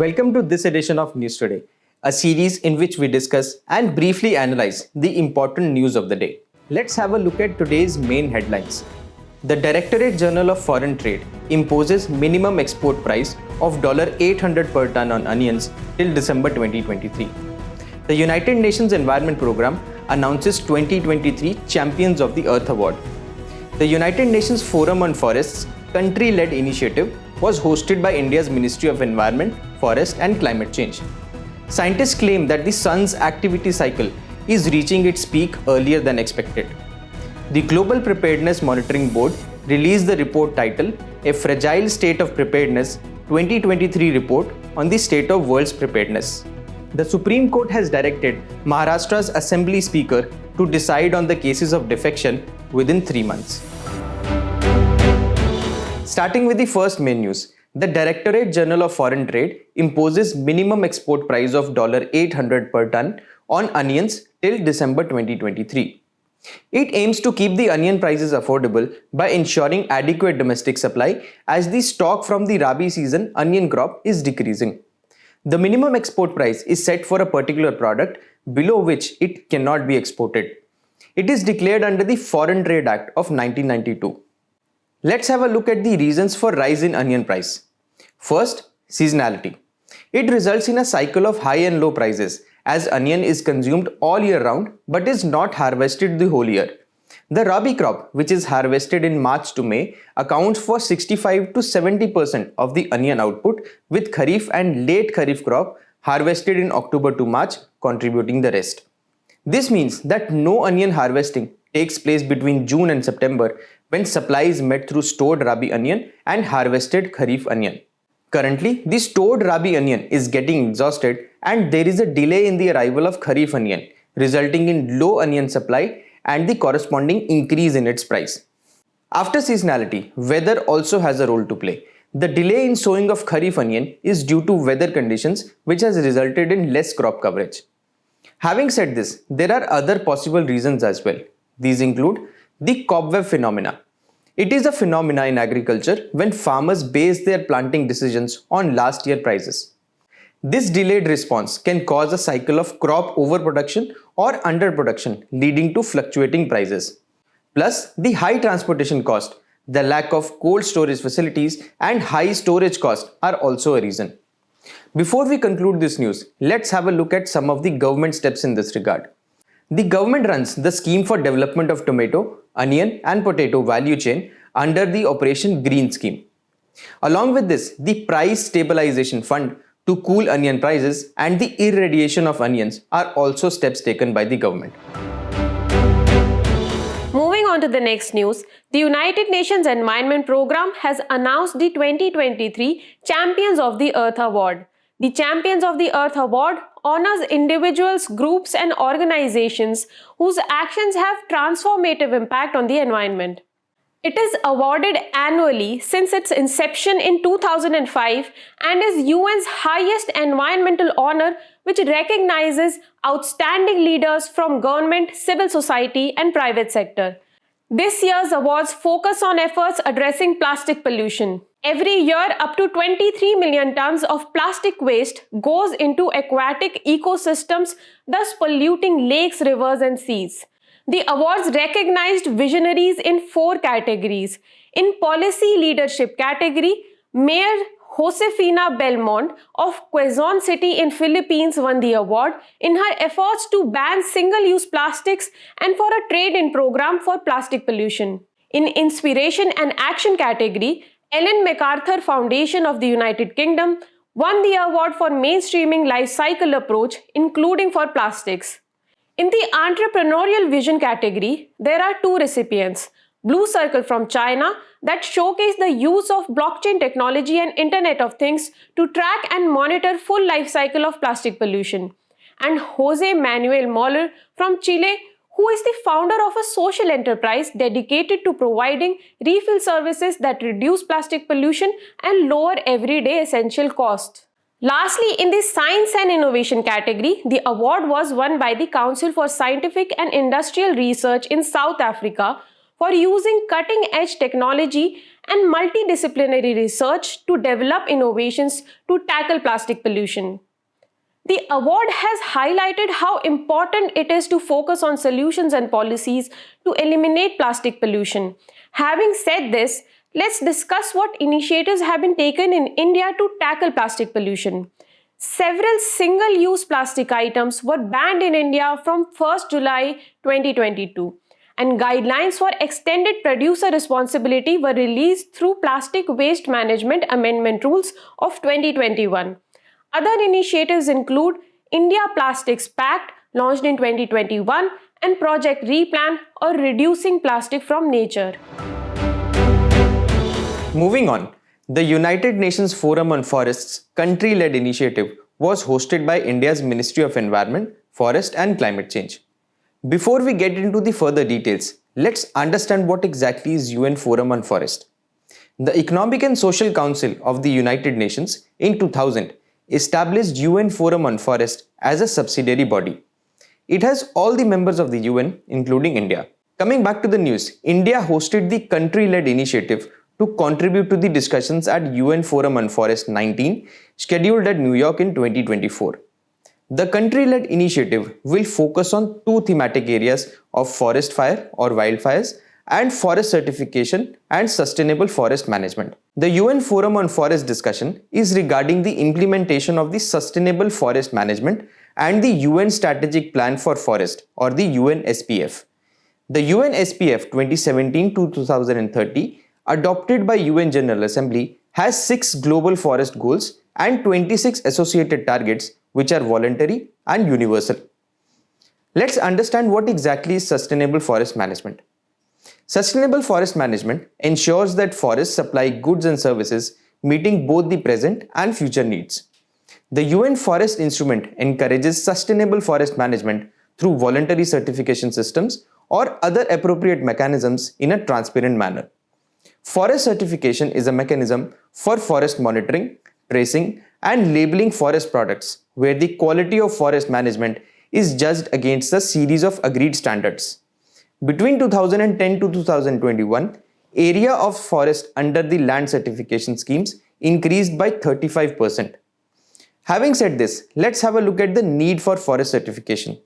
Welcome to this edition of News Today, a series in which we discuss and briefly analyze the important news of the day. Let's have a look at today's main headlines. The Directorate General of Foreign Trade imposes minimum export price of $800 per ton on onions till December 2023. The United Nations Environment Programme announces 2023 Champions of the Earth Award. The United Nations Forum on Forests country-led initiative was hosted by India's Ministry of Environment, Forest and Climate Change. Scientists claim that the sun's activity cycle is reaching its peak earlier than expected. The Global Preparedness Monitoring Board released the report titled A Fragile State of Preparedness 2023 report on the state of world's preparedness. The Supreme Court has directed Maharashtra's Assembly Speaker to decide on the cases of defection within 3 months. Starting with the first main news, the Directorate General of Foreign Trade imposes minimum export price of $800 per ton on onions till December 2023. It aims to keep the onion prices affordable by ensuring adequate domestic supply as the stock from the Rabi season onion crop is decreasing. The minimum export price is set for a particular product below which it cannot be exported. It is declared under the Foreign Trade Act of 1992. Let's have a look at the reasons for rise in onion price. First, seasonality. It results in a cycle of high and low prices as onion is consumed all year round but is not harvested the whole year. The Rabi crop, which is harvested in March to May, accounts for 65 to 70% of the onion output, with Kharif and late Kharif crop harvested in October to March contributing the rest. This means that no onion harvesting takes place between June and September when supply is met through stored Rabi onion and harvested Kharif onion. Currently, the stored Rabi onion is getting exhausted and there is a delay in the arrival of Kharif onion, resulting in low onion supply and the corresponding increase in its price. After seasonality, weather also has a role to play. The delay in sowing of Kharif onion is due to weather conditions, which has resulted in less crop coverage. Having said this, there are other possible reasons as well. These include the cobweb phenomena. It is a phenomena in agriculture when farmers base their planting decisions on last year prices. This delayed response can cause a cycle of crop overproduction or underproduction, leading to fluctuating prices. Plus, the high transportation cost, the lack of cold storage facilities and high storage cost are also a reason. Before we conclude this news, let's have a look at some of the government steps in this regard. The government runs the Scheme for Development of Tomato, Onion and Potato Value Chain under the Operation Green Scheme. Along with this, the Price Stabilization Fund to cool onion prices and the irradiation of onions are also steps taken by the government. Moving on to the next news, the United Nations Environment Programme has announced the 2023 Champions of the Earth Award. The Champions of the Earth Award honors individuals, groups and organizations whose actions have transformative impact on the environment. It is awarded annually since its inception in 2005 and is UN's highest environmental honor, which recognizes outstanding leaders from government, civil society and private sector. This year's awards focus on efforts addressing plastic pollution. Every year, up to 23 million tons of plastic waste goes into aquatic ecosystems, thus polluting lakes, rivers and seas. The awards recognized visionaries in 4 categories. In policy leadership category, Mayor Josefina Belmont of Quezon City in Philippines won the award in her efforts to ban single-use plastics and for a trade-in program for plastic pollution. In inspiration and action category, Ellen MacArthur Foundation of the United Kingdom won the award for mainstreaming life cycle approach, including for plastics. In the entrepreneurial vision category, there are 2 recipients. Blue Circle from China that showcase the use of blockchain technology and Internet of Things to track and monitor full life cycle of plastic pollution. And Jose Manuel Moller from Chile, who is the founder of a social enterprise dedicated to providing refill services that reduce plastic pollution and lower everyday essential costs. Lastly, in the Science and Innovation category, the award was won by the Council for Scientific and Industrial Research in South Africa for using cutting-edge technology and multidisciplinary research to develop innovations to tackle plastic pollution. The award has highlighted how important it is to focus on solutions and policies to eliminate plastic pollution. Having said this, let's discuss what initiatives have been taken in India to tackle plastic pollution. Several single-use plastic items were banned in India from 1st July 2022, and guidelines for extended producer responsibility were released through Plastic Waste Management Amendment Rules of 2021. Other initiatives include India Plastics Pact, launched in 2021, and Project Replan, or Reducing Plastic from Nature. Moving on, the United Nations Forum on Forests country-led initiative was hosted by India's Ministry of Environment, Forest and Climate Change. Before we get into the further details, let's understand what exactly is UN Forum on Forest. The Economic and Social Council of the United Nations in 2000 established UN Forum on Forest as a subsidiary body. It has all the members of the UN, including India. Coming back to the news, India hosted the country-led initiative to contribute to the discussions at UN Forum on Forest 19, scheduled at New York in 2024. The country-led initiative will focus on two thematic areas of forest fire or wildfires and forest certification and sustainable forest management. The UN Forum on Forest discussion is regarding the implementation of the sustainable forest management and the UN Strategic Plan for Forest, or the UNSPF. The UNSPF 2017 to 2030, adopted by UN General Assembly, has 6 global forest goals and 26 associated targets, which are voluntary and universal. Let's understand what exactly is sustainable forest management. Sustainable forest management ensures that forests supply goods and services meeting both the present and future needs. The UN Forest Instrument encourages sustainable forest management through voluntary certification systems or other appropriate mechanisms in a transparent manner. Forest certification is a mechanism for forest monitoring, tracing, and labeling forest products, where the quality of forest management is judged against a series of agreed standards. Between 2010 to 2021, area of forest under the land certification schemes increased by 35%. Having said this, let's have a look at the need for forest certification.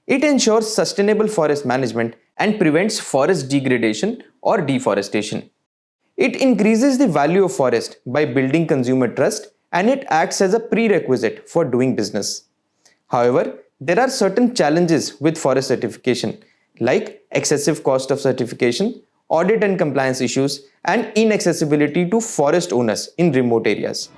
It ensures sustainable forest management and prevents forest degradation or deforestation. It increases the value of forest by building consumer trust, and it acts as a prerequisite for doing business. However, there are certain challenges with forest certification, like excessive cost of certification, audit and compliance issues, and inaccessibility to forest owners in remote areas.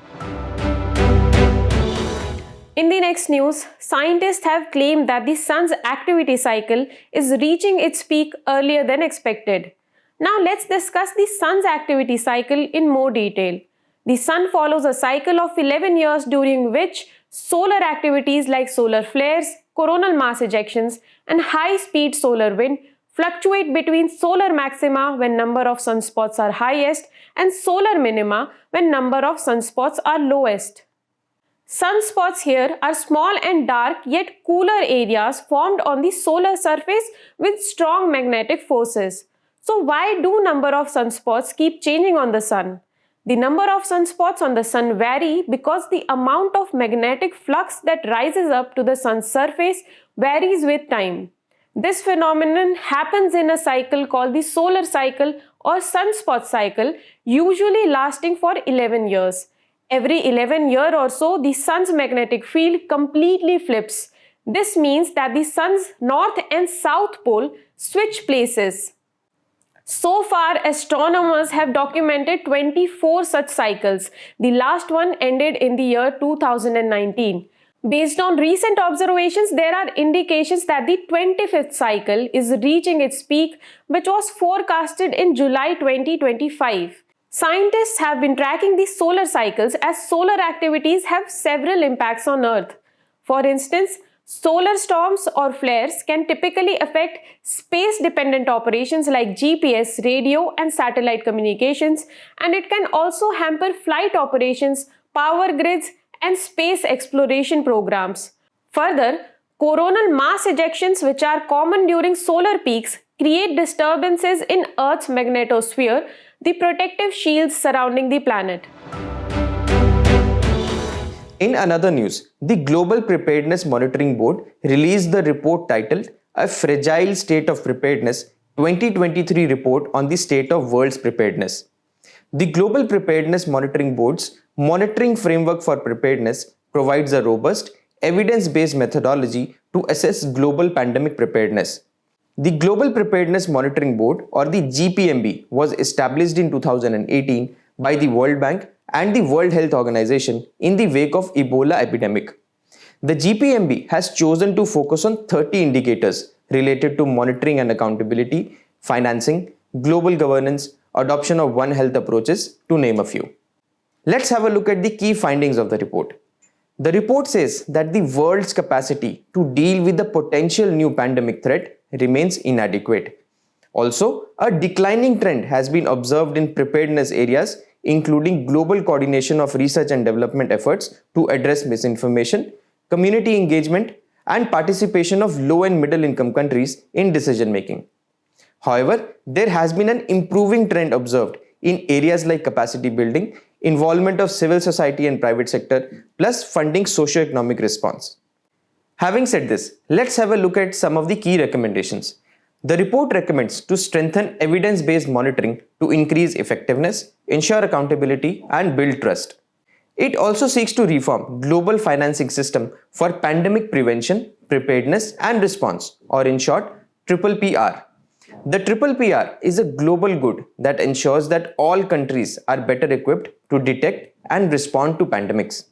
In the next news, scientists have claimed that the sun's activity cycle is reaching its peak earlier than expected. Now let's discuss the sun's activity cycle in more detail. The sun follows a cycle of 11 years during which solar activities like solar flares, coronal mass ejections, and high-speed solar wind fluctuate between solar maxima when number of sunspots are highest and solar minima when number of sunspots are lowest. Sunspots here are small and dark yet cooler areas formed on the solar surface with strong magnetic forces. So why do number of sunspots keep changing on the sun? The number of sunspots on the sun vary because the amount of magnetic flux that rises up to the sun's surface varies with time. This phenomenon happens in a cycle called the solar cycle or sunspot cycle, usually lasting for 11 years. Every 11 years or so, the sun's magnetic field completely flips. This means that the sun's north and south pole switch places. So far, astronomers have documented 24 such cycles. The last one ended in the year 2019. Based on recent observations, there are indications that the 25th cycle is reaching its peak, which was forecasted in July 2025. Scientists have been tracking the solar cycles as solar activities have several impacts on Earth. For instance, solar storms or flares can typically affect space-dependent operations like GPS, radio, and satellite communications, and it can also hamper flight operations, power grids, and space exploration programs. Further, coronal mass ejections, which are common during solar peaks, create disturbances in Earth's magnetosphere the protective shields surrounding the planet. In another news, the Global Preparedness Monitoring Board released the report titled A Fragile State of Preparedness 2023 report on the state of world's preparedness. The Global Preparedness Monitoring Board's monitoring framework for preparedness provides a robust, evidence-based methodology to assess global pandemic preparedness. The Global Preparedness Monitoring Board, or the GPMB, was established in 2018 by the World Bank and the World Health Organization in the wake of Ebola epidemic. The GPMB has chosen to focus on 30 indicators related to monitoring and accountability, financing, global governance, adoption of One Health approaches, to name a few. Let's have a look at the key findings of the report. The report says that the world's capacity to deal with the potential new pandemic threat remains inadequate. Also, a declining trend has been observed in preparedness areas, including global coordination of research and development efforts to address misinformation, community engagement, and participation of low and middle income countries in decision making. However, there has been an improving trend observed in areas like capacity building, involvement of civil society and private sector, plus funding socio-economic response. Having said this, let's have a look at some of the key recommendations. The report recommends to strengthen evidence-based monitoring to increase effectiveness, ensure accountability, and build trust. It also seeks to reform global financing system for pandemic prevention, preparedness, and response, or in short, PPPR. The PPPR is a global good that ensures that all countries are better equipped to detect and respond to pandemics.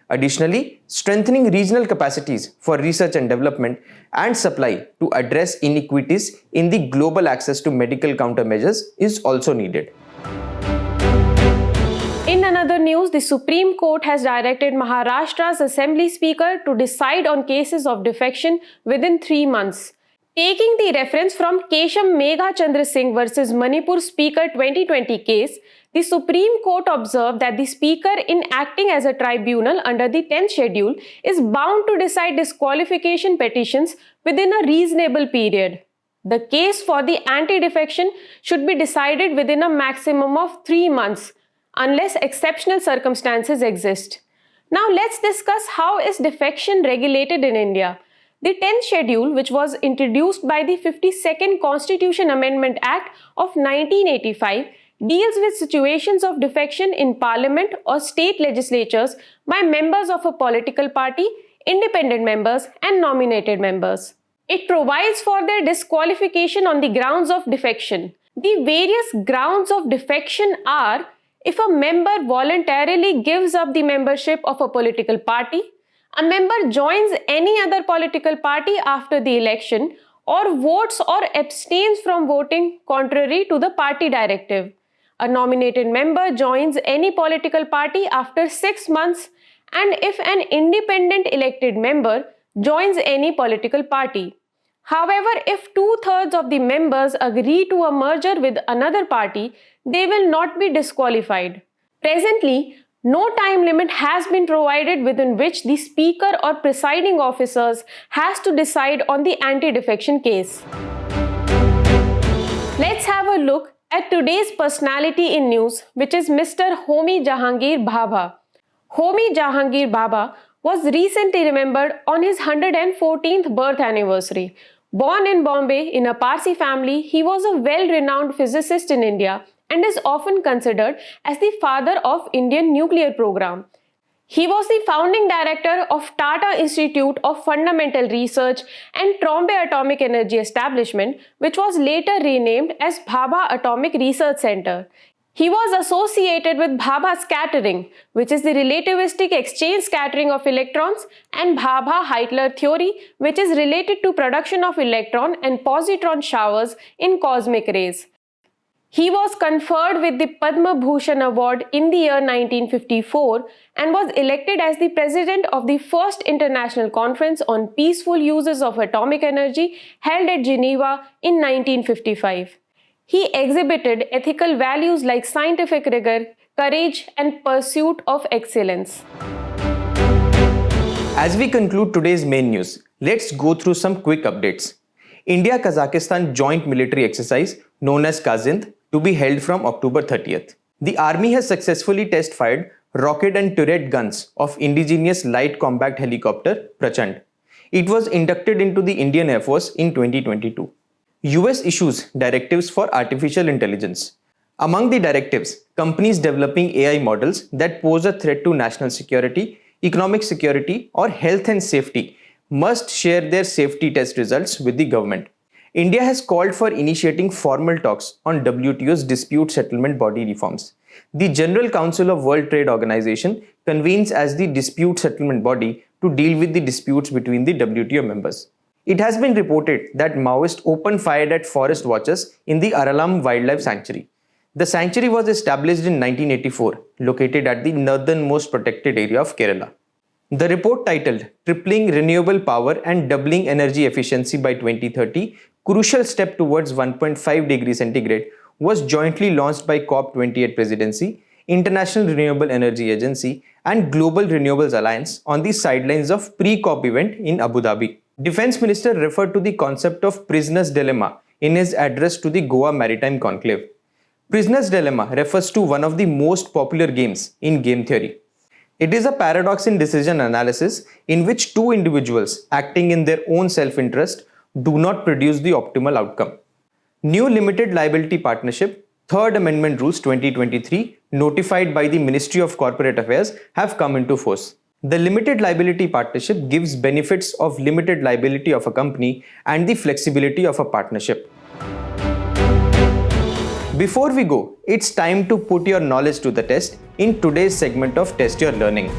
Additionally, strengthening regional capacities for research and development and supply to address inequities in the global access to medical countermeasures is also needed. In another news, the Supreme Court has directed Maharashtra's Assembly Speaker to decide on cases of defection within 3 months. Taking the reference from Kesham Megha Chandra Singh versus Manipur Speaker 2020 case, the Supreme Court observed that the Speaker, in acting as a tribunal under the 10th schedule, is bound to decide disqualification petitions within a reasonable period. The case for the anti-defection should be decided within a maximum of 3 months, unless exceptional circumstances exist. Now let's discuss how is defection regulated in India. The 10th schedule, which was introduced by the 52nd Constitution Amendment Act of 1985, deals with situations of defection in parliament or state legislatures by members of a political party, independent members, and nominated members. It provides for their disqualification on the grounds of defection. The various grounds of defection are: if a member voluntarily gives up the membership of a political party, a member joins any other political party after the election, or votes or abstains from voting contrary to the party directive. A nominated member joins any political party after 6 months, and if an independent elected member joins any political party. However, if 2/3 of the members agree to a merger with another party, they will not be disqualified. Presently, no time limit has been provided within which the Speaker or presiding officers has to decide on the anti-defection case. Let's have a look at today's personality in news, which is Mr. Homi Jahangir Bhabha. Homi Jahangir Bhabha was recently remembered on his 114th birth anniversary. Born in Bombay in a Parsi family, he was a well-renowned physicist in India and is often considered as the father of Indian nuclear program. He was the founding director of Tata Institute of Fundamental Research and Trombay Atomic Energy Establishment, which was later renamed as Bhabha Atomic Research Center. He was associated with Bhabha scattering, which is the relativistic exchange scattering of electrons, and Bhabha-Heitler theory, which is related to production of electron and positron showers in cosmic rays. He was conferred with the Padma Bhushan Award in the year 1954 and was elected as the president of the first international conference on peaceful uses of atomic energy held at Geneva in 1955. He exhibited ethical values like scientific rigor, courage, and pursuit of excellence. As we conclude today's main news, let's go through some quick updates. India-Kazakhstan joint military exercise known as Kazind to be held from October 30th. The Army has successfully test-fired rocket and turret guns of indigenous light combat helicopter Prachand. It was inducted into the Indian Air Force in 2022. US issues directives for artificial intelligence. Among the directives, companies developing AI models that pose a threat to national security, economic security, or health and safety must share their safety test results with the government. India has called for initiating formal talks on WTO's dispute settlement body reforms. The General Council of World Trade Organization convenes as the dispute settlement body to deal with the disputes between the WTO members. It has been reported that Maoists opened fire at forest watchers in the Aralam Wildlife Sanctuary. The sanctuary was established in 1984, located at the northernmost protected area of Kerala. The report titled Tripling Renewable Power and Doubling Energy Efficiency by 2030, Crucial Step Towards 1.5 degrees centigrade was jointly launched by COP28 Presidency, International Renewable Energy Agency and Global Renewables Alliance on the sidelines of pre-COP event in Abu Dhabi. Defense Minister referred to the concept of prisoner's dilemma in his address to the Goa Maritime Conclave. Prisoner's dilemma refers to one of the most popular games in game theory. It is a paradox in decision analysis in which two individuals acting in their own self-interest do not produce the optimal outcome. New Limited Liability Partnership, Third Amendment Rules 2023, notified by the Ministry of Corporate Affairs, have come into force. The Limited Liability Partnership gives benefits of limited liability of a company and the flexibility of a partnership. Before we go, it's time to put your knowledge to the test in today's segment of Test Your Learning.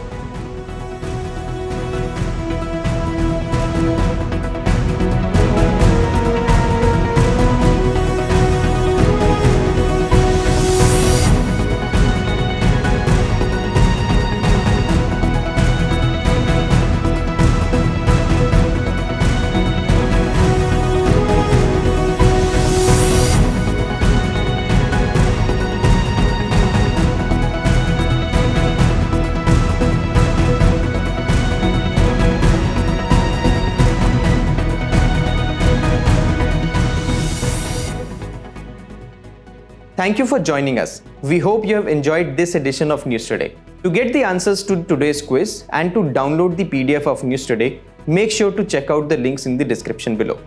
Thank you for joining us. We hope you have enjoyed this edition of News Today. To get the answers to today's quiz and to download the PDF of News Today, make sure to check out the links in the description below.